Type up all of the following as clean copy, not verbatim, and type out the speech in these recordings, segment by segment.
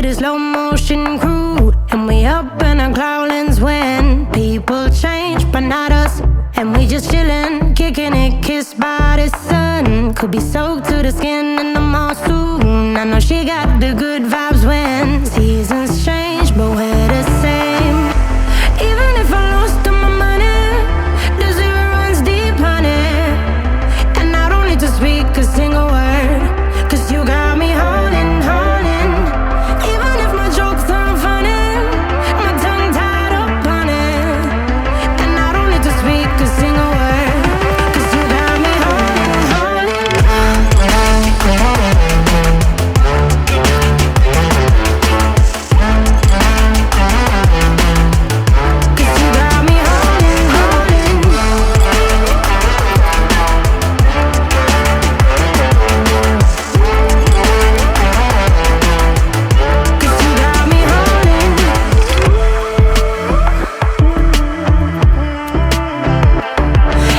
the slow motion crew, and we up in our growlings when people change, but not us. And we just chillin', kicking it, kissed by the sun. Could be soaked to the skin in the mall soon. I know she got the good vibes when seasons change, but we're the same. Even if I lost all my money, the zero runs deep, honey. And I don't need to speak a single word, 'cause you got me holding, holding. Even if my jokes aren't funny, my tongue tied up on it. And I don't need to speak a single word, 'cause you got me holding, holding. 'Cause you got me holding, holding. 'Cause you got me holding.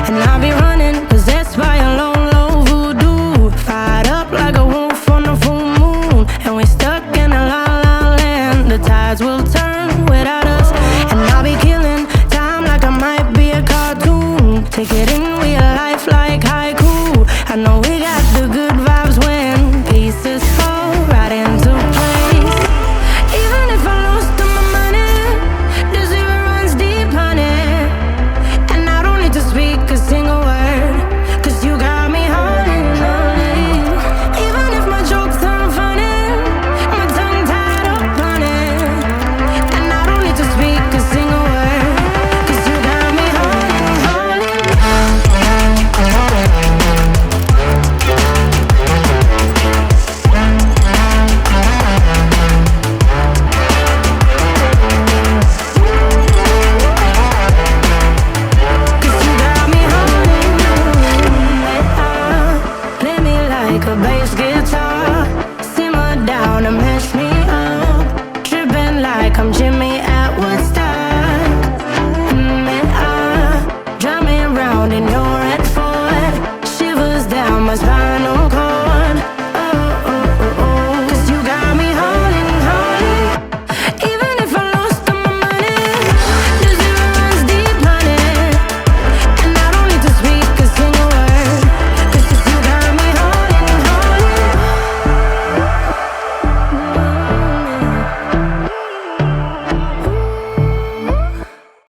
And I'll be running, possessed by a low, low voodoo. Fired up like a wolf on a full moon. And we're stuck in a la la land. The tides will turn without us. And I'll be killing time like I might be a cartoon. Take it in